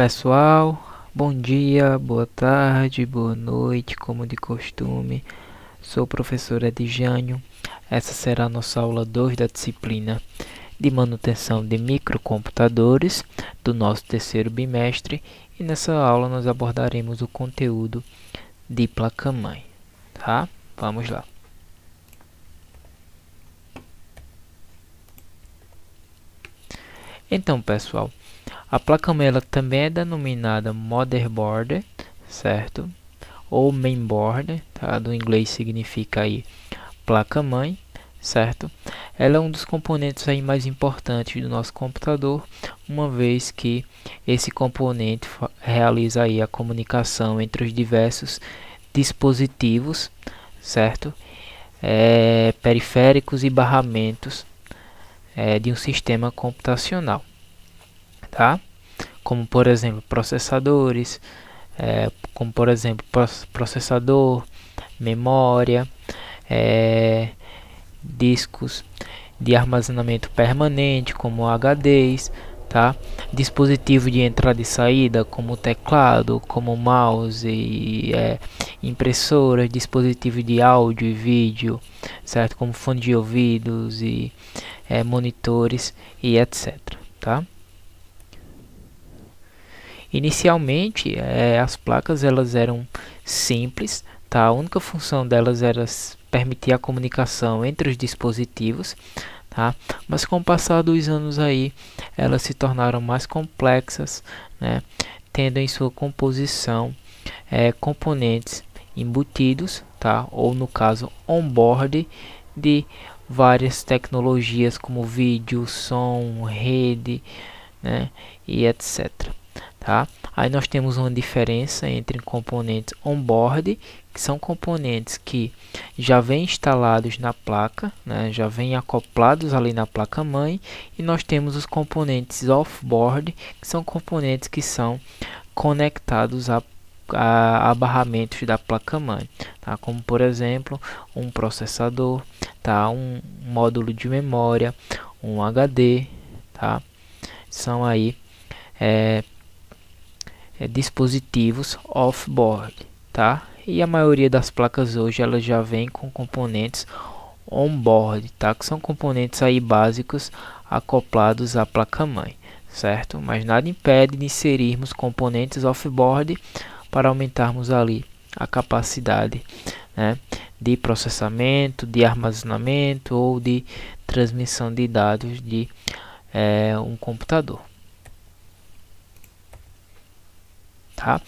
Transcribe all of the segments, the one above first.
Pessoal, bom dia, boa tarde, boa noite, como de costume. Sou o professor Edjânio. Essa será a nossa aula 2 da disciplina de manutenção de microcomputadores do nosso terceiro bimestre, e nessa aula nós abordaremos o conteúdo de placa-mãe, tá? Vamos lá. Então, pessoal, a placa-mãe ela também é denominada motherboard, certo? Ou mainboard, tá? Do inglês significa aí placa-mãe, certo? Ela é um dos componentes aí mais importantes do nosso computador, uma vez que esse componente realiza aí a comunicação entre os diversos dispositivos, certo? Periféricos e barramentos de um sistema computacional, tá? Como por exemplo processadores, como por exemplo processador, memória, discos de armazenamento permanente como HDs, tá? Dispositivo de entrada e saída como teclado, como mouse, impressora, dispositivo de áudio e vídeo, certo? Como fone de ouvidos e monitores e etc, tá? Inicialmente, as placas elas eram simples, tá? A única função delas era permitir a comunicação entre os dispositivos, tá? Mas com o passar dos anos aí, elas se tornaram mais complexas, né? Tendo em sua composição componentes embutidos, tá? Ou no caso on-board de várias tecnologias como vídeo, som, rede, né? E etc. Tá? Aí nós temos uma diferença entre componentes on-board, que são componentes que já vêm instalados na placa, né? Já vêm acoplados ali na placa-mãe, e nós temos os componentes off-board, que são componentes que são conectados a barramentos da placa-mãe, tá? Como por exemplo um processador, tá? Um módulo de memória, um HD, tá? São aí dispositivos off-board, tá? E a maioria das placas hoje elas já vem com componentes on-board, tá? Que são componentes aí básicos acoplados à placa-mãe, certo? Mas nada impede de inserirmos componentes off-board para aumentarmos ali a capacidade, né, de processamento, de armazenamento ou de transmissão de dados de um computador. Tá?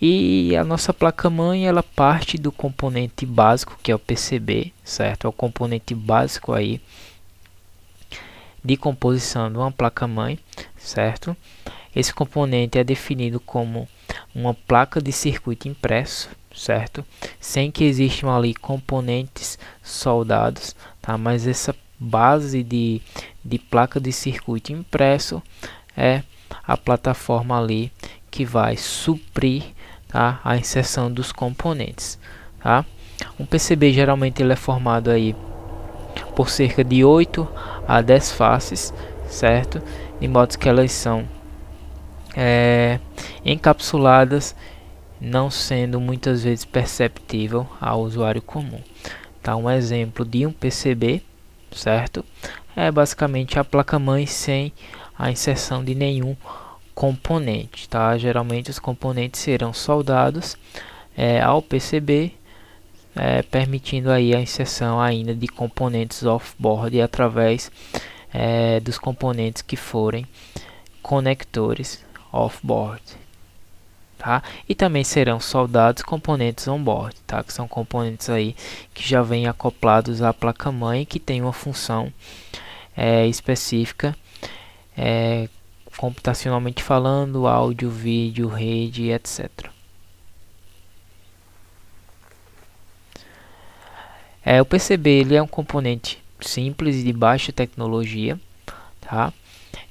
E a nossa placa-mãe ela parte do componente básico que é o PCB, certo? É o componente básico aí de composição de uma placa-mãe, certo? Esse componente é definido como uma placa de circuito impresso, certo? Sem que existam ali componentes soldados, tá? Mas essa base de placa de circuito impresso é a plataforma ali que vai suprir, tá, a inserção dos componentes, tá? Um PCB geralmente ele é formado aí por cerca de 8 a 10 faces, certo? De modo que elas são encapsuladas, não sendo muitas vezes perceptível ao usuário comum. Tá? Um exemplo de um PCB, certo? É basicamente a placa-mãe sem a inserção de nenhum componente, tá? Geralmente os componentes serão soldados ao PCB, permitindo aí a inserção ainda de componentes off-board através dos componentes que forem conectores off-board, tá? E também serão soldados componentes on-board, tá? Que são componentes aí que já vêm acoplados à placa-mãe, que tem uma função específica, computacionalmente falando, áudio, vídeo, rede, etc. O PCB ele é um componente simples e de baixa tecnologia, tá?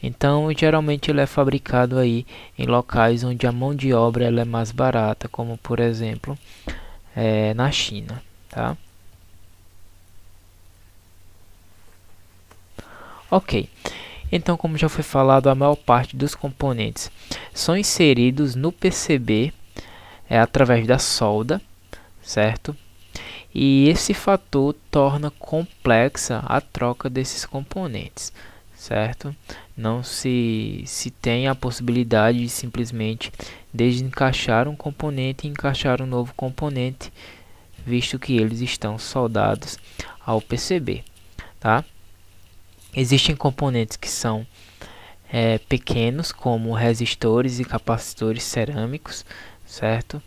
Então geralmente ele é fabricado aí em locais onde a mão de obra ela é mais barata, como por exemplo na China, tá? Ok. Então, como já foi falado, a maior parte dos componentes são inseridos no PCB através da solda, certo? E esse fator torna complexa a troca desses componentes, certo? Não se tem a possibilidade de simplesmente desencaixar um componente e encaixar um novo componente, visto que eles estão soldados ao PCB, tá? Existem componentes que são pequenos, como resistores e capacitores cerâmicos, certo?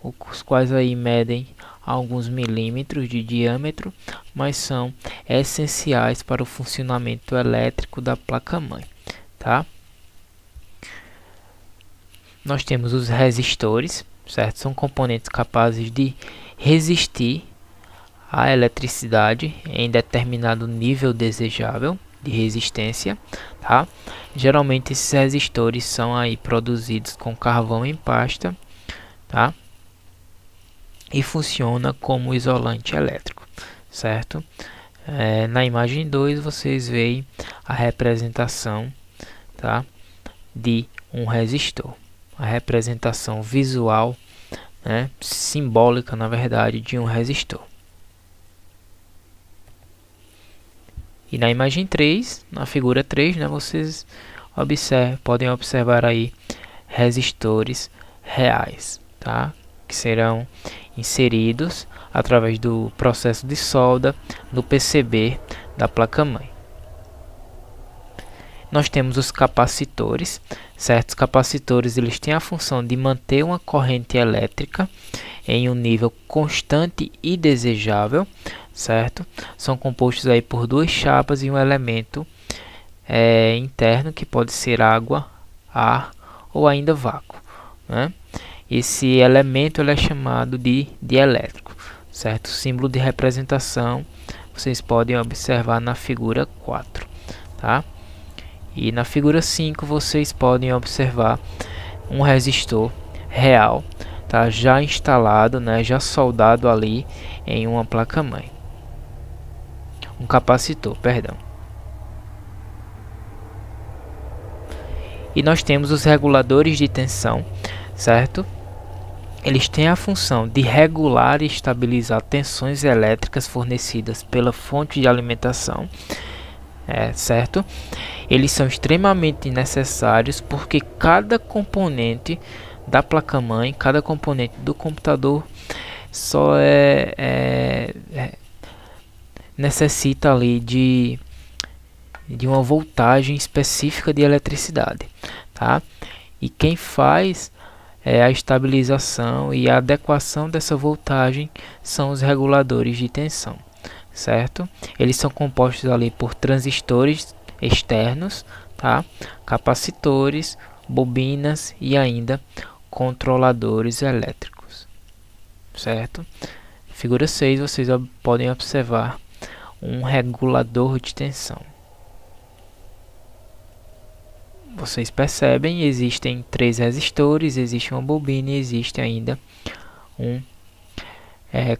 Os quais aí medem alguns milímetros de diâmetro, mas são essenciais para o funcionamento elétrico da placa-mãe, tá? Nós temos os resistores, certo? São componentes capazes de resistir à eletricidade em determinado nível desejável de resistência, tá? Geralmente esses resistores são aí produzidos com carvão em pasta, tá? E funciona como isolante elétrico, certo? Na imagem 2 vocês veem a representação, tá, de um resistor, a representação visual, né, simbólica na verdade de um resistor. E na imagem 3, na figura 3, né, vocês podem observar aí resistores reais, tá, que serão inseridos através do processo de solda no PCB da placa-mãe. Nós temos os capacitores, certos capacitores eles têm a função de manter uma corrente elétrica em um nível constante e desejável, certo? São compostos aí por duas chapas e um elemento interno que pode ser água, ar ou ainda vácuo, né? Esse elemento ele é chamado de dielétrico, certo? O símbolo de representação vocês podem observar na figura 4, tá? E na figura 5 vocês podem observar um resistor real, tá? Já instalado, né? Já soldado ali em uma placa-mãe. Um capacitor, perdão. E nós temos os reguladores de tensão, certo? Eles têm a função de regular e estabilizar tensões elétricas fornecidas pela fonte de alimentação, certo? Eles são extremamente necessários porque cada componente da placa-mãe, cada componente do computador só necessita ali de uma voltagem específica de eletricidade, tá? E quem faz a estabilização e a adequação dessa voltagem são os reguladores de tensão, certo? Eles são compostos ali por transistores externos, tá? Capacitores, bobinas e ainda controladores elétricos, certo? Figura 6 vocês podem observar um regulador de tensão. Vocês percebem, existem 3 resistores, existe uma bobina e existe ainda um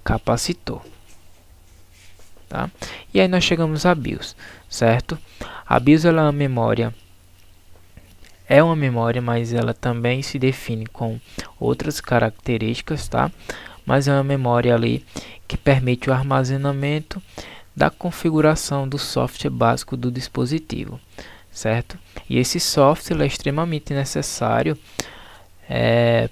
capacitor, tá? E aí nós chegamos à BIOS, certo? A BIOS ela é uma memória, mas ela também se define com outras características, tá? Mas é uma memória ali que permite o armazenamento da configuração do software básico do dispositivo, certo? E esse software é extremamente necessário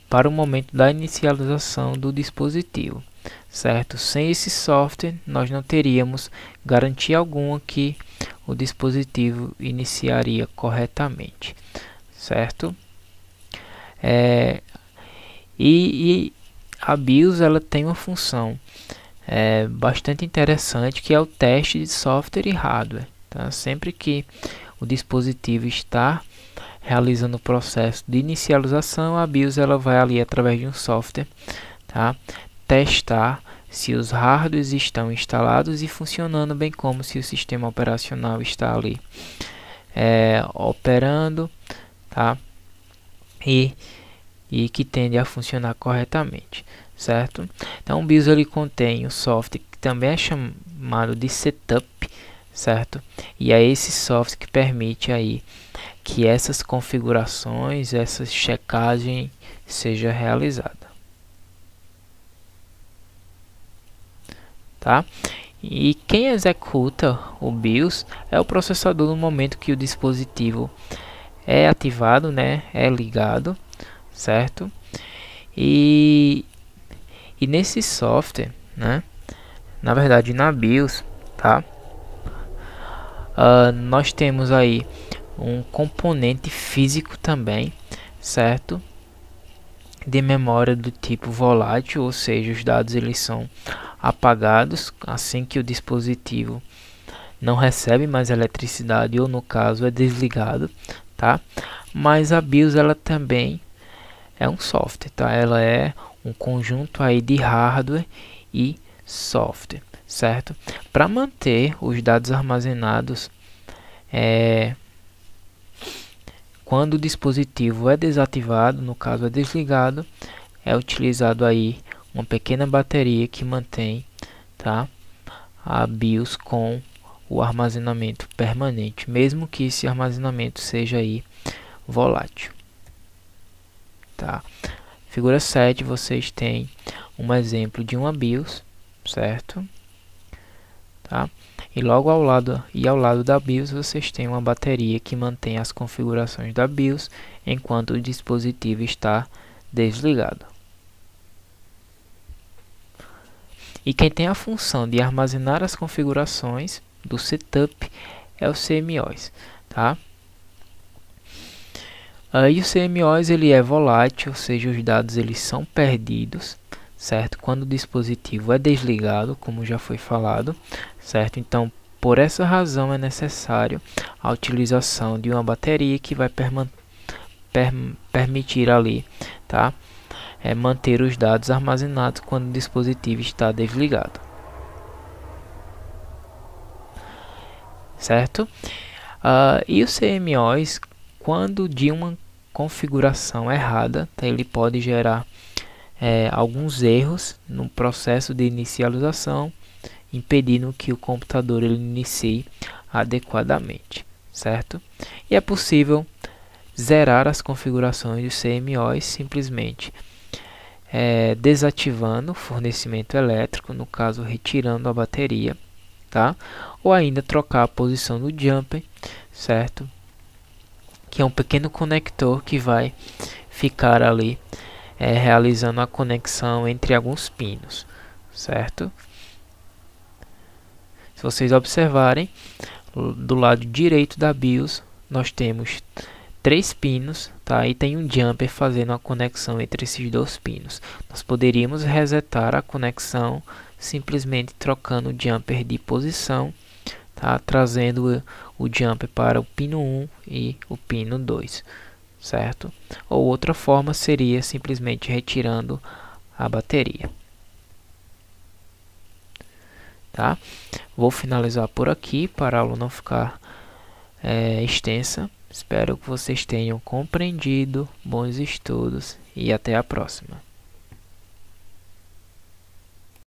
para o momento da inicialização do dispositivo, certo? Sem esse software nós não teríamos garantia alguma que o dispositivo iniciaria corretamente, certo? E a BIOS ela tem uma função bastante interessante, que é o teste de software e hardware, tá? Sempre que o dispositivo está realizando o processo de inicialização, a BIOS ela vai ali através de um software, tá? Testar se os hardwares estão instalados e funcionando, bem como se o sistema operacional está ali operando, tá? E que tende a funcionar corretamente, certo? Então o BIOS ele contém o software que também é chamado de setup, certo? E é esse software que permite aí que essas configurações, essa checagem seja realizada, tá? E quem executa o BIOS é o processador no momento que o dispositivo é ativado, né? É ligado, certo? E nesse software, né? Na verdade, na BIOS, tá? Nós temos aí um componente físico também, certo? De memória do tipo volátil, ou seja, os dados eles são apagados assim que o dispositivo não recebe mais eletricidade ou no caso é desligado, tá? Mas a BIOS ela também é um software, tá? Ela é um conjunto aí de hardware e software, certo? Para manter os dados armazenados quando o dispositivo é desativado, no caso é desligado, é utilizado aí uma pequena bateria que mantém, tá, a BIOS com o armazenamento permanente, mesmo que esse armazenamento seja aí volátil, tá? Figura 7, vocês têm um exemplo de uma BIOS, certo? Tá? E logo ao lado da BIOS vocês têm uma bateria que mantém as configurações da BIOS enquanto o dispositivo está desligado. E quem tem a função de armazenar as configurações do setup é o CMOS, tá? E o CMOS ele é volátil, ou seja, os dados eles são perdidos, certo? Quando o dispositivo é desligado, como já foi falado, certo? Então, por essa razão é necessário a utilização de uma bateria que vai permitir ali, tá? Manter os dados armazenados quando o dispositivo está desligado, certo? E o CMOS, quando de uma configuração errada, tá? Ele pode gerar alguns erros no processo de inicialização, impedindo que o computador ele inicie adequadamente, certo? E é possível zerar as configurações do CMOS simplesmente desativando o fornecimento elétrico, no caso retirando a bateria, tá? Ou ainda trocar a posição do jumper, certo? Que é um pequeno conector que vai ficar ali realizando a conexão entre alguns pinos, certo? Se vocês observarem, do lado direito da BIOS nós temos 3 pinos, tá? E tem um jumper fazendo a conexão entre esses 2 pinos. Nós poderíamos resetar a conexão simplesmente trocando o jumper de posição, tá? Trazendo o jumper para o pino 1 e o pino 2, certo? Ou outra forma seria simplesmente retirando a bateria, tá? Vou finalizar por aqui para a aula não ficar extensa. Espero que vocês tenham compreendido. Bons estudos e até a próxima.